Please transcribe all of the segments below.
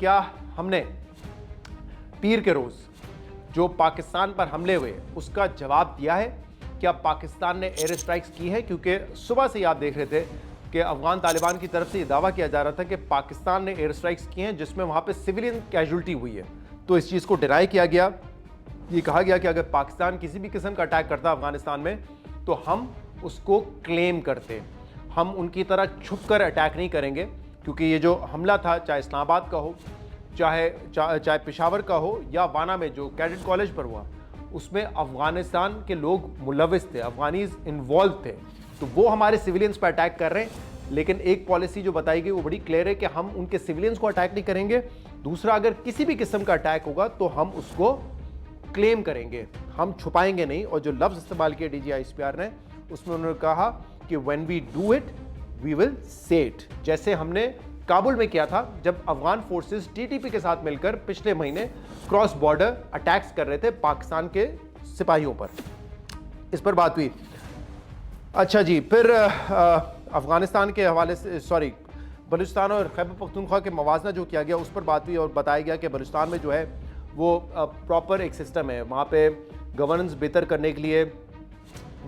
क्या हमने पीर के रोज़ जो पाकिस्तान पर हमले हुए उसका जवाब दिया है? क्या पाकिस्तान ने एयर स्ट्राइक्स की है? क्योंकि सुबह से ही आप देख रहे थे कि अफगान तालिबान की तरफ से ये दावा किया जा रहा था कि पाकिस्तान ने एयर स्ट्राइक्स किए हैं जिसमें वहाँ पे सिविलियन कैजुअल्टी हुई है। तो इस चीज़ को डिनाई किया गया। ये कहा गया कि अगर पाकिस्तान किसी भी किस्म का अटैक करता अफगानिस्तान में तो हम उसको क्लेम करते, हम उनकी तरह छुप कर अटैक नहीं करेंगे, क्योंकि ये जो हमला था चाहे इस्लामाबाद का हो, चाहे पेशावर का हो या वाना में जो कैडेट कॉलेज पर हुआ, उसमें अफगानिस्तान के लोग मुलविस थे, अफगानीज इन्वॉल्व थे। तो वो हमारे सिविलियंस पर अटैक कर रहे हैं, लेकिन एक पॉलिसी जो बताई गई वो बड़ी क्लियर है कि हम उनके सिविलियंस को अटैक नहीं करेंगे। दूसरा, अगर किसी भी किस्म का अटैक होगा तो हम उसको क्लेम करेंगे, हम छुपाएंगे नहीं। और जो लफ्ज़ इस्तेमाल किए DGISPR ने, उसमें उन्होंने कहा कि when we do it we will say it, जैसे हमने काबुल में किया था जब अफगान फोर्सेस TTP के साथ मिलकर पिछले महीने क्रॉस बॉर्डर अटैक्स कर रहे थे पाकिस्तान के सिपाहियों पर। इस पर बात हुई। अच्छा जी, फिर अफगानिस्तान के हवाले से बलूचिस्तान और खैबर पख्तूनख्वा के मवाजना जो किया गया उस पर बात हुई और बताया गया कि बलूचिस्तान में जो है वो प्रॉपर एक सिस्टम है, वहाँ पे गवर्नेंस बेहतर करने के लिए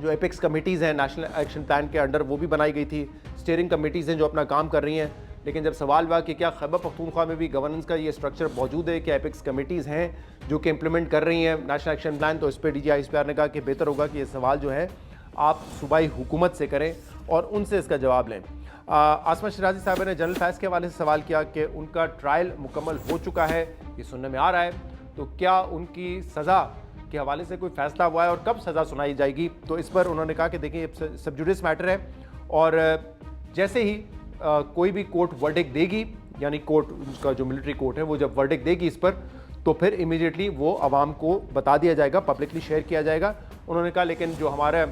जो एपिक्स कमेटीज़ हैं नेशनल एक्शन प्लान के अंडर वो भी बनाई गई थी, स्टीयरिंग कमेटीज़ हैं जो अपना काम कर रही हैं। लेकिन जब सवाल हुआ कि क्या खैबर पख्तूनख्वा में भी गवर्नेंस का ये स्ट्रक्चर मौजूद है, क्या एपिक्स कमेटीज़ हैं जो कि इम्प्लीमेंट कर रही हैं नेशनल एक्शन प्लान, तो इस पर DGISPR ने कहा कि बेहतर होगा कि ये सवाल जो है आप सूबाई हुकूमत से करें और उनसे इसका जवाब लें। आसमा शिराजी साहब ने जनरल फैज़ के हवाले से सवाल किया कि उनका ट्रायल मुकम्मल हो चुका है, ये सुनने में आ रहा है, तो क्या उनकी सज़ा के हवाले से कोई फैसला हुआ है और कब सज़ा सुनाई जाएगी? तो इस पर उन्होंने कहा कि देखिए ये सब जुडिस मैटर है और जैसे ही कोई भी कोर्ट वर्डिक्ट देगी, यानी कोर्ट उसका जो मिलिट्री कोर्ट है वो जब वर्डिक्ट देगी इस पर, तो फिर इमीडिएटली वो आवाम को बता दिया जाएगा, पब्लिकली शेयर किया जाएगा। उन्होंने कहा लेकिन जो हमारा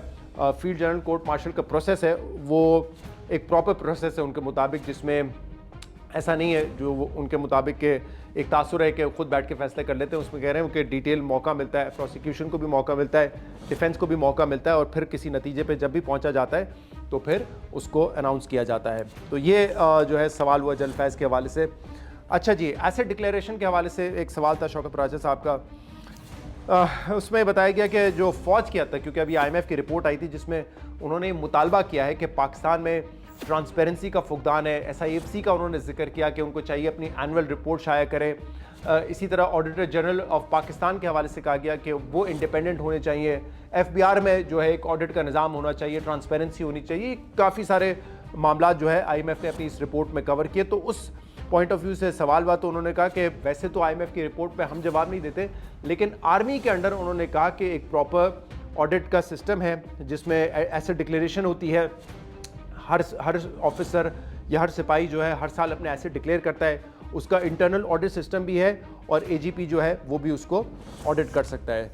फील्ड जनरल कोर्ट मार्शल का प्रोसेस है वो एक प्रॉपर प्रोसेस है उनके मुताबिक, जिसमें ऐसा नहीं है जो वो उनके मुताबिक के एक तासुर है कि खुद बैठ के फैसले कर लेते हैं। उसमें कह रहे हैं कि डिटेल मौका मिलता है, प्रोसिक्यूशन को भी मौका मिलता है, डिफेंस को भी मौका मिलता है और फिर किसी नतीजे पे जब भी पहुंचा जाता है तो फिर उसको अनाउंस किया जाता है। तो ये जो है सवाल हुआ जनरल फैज़ के हवाले से। अच्छा जी, एसेट डिक्लेरेशन के हवाले से एक सवाल था शौकत राजा साहब का। उसमें बताया गया कि जो फ़ौज किया था, क्योंकि अभी IMF की रिपोर्ट आई थी जिसमें उन्होंने मुतालबा किया है कि पाकिस्तान में ट्रांसपेरेंसी का फुकदान है, SIFC का उन्होंने जिक्र किया कि उनको चाहिए अपनी एनुअल रिपोर्ट शाया करें। इसी तरह ऑडिटर जनरल ऑफ पाकिस्तान के हवाले से कहा गया कि वो इंडिपेंडेंट होने चाहिए, FBR में जो है एक ऑडिट का निज़ाम होना चाहिए, ट्रांसपेरेंसी होनी चाहिए। काफ़ी सारे मामला जो है IMF ने अपनी इस रिपोर्ट में कवर किए। तो उस पॉइंट ऑफ व्यू से सवाल हुआ तो उन्होंने कहा कि वैसे तो IMF की रिपोर्ट पे हम जवाब नहीं देते, लेकिन आर्मी के अंडर उन्होंने कहा कि एक प्रॉपर ऑडिट का सिस्टम है जिसमें एसेट डिक्लेरेशन होती है। हर ऑफिसर या हर सिपाही जो है हर साल अपने एसेट डिक्लेयर करता है, उसका इंटरनल ऑडिट सिस्टम भी है और AGP जो है वो भी उसको ऑडिट कर सकता है।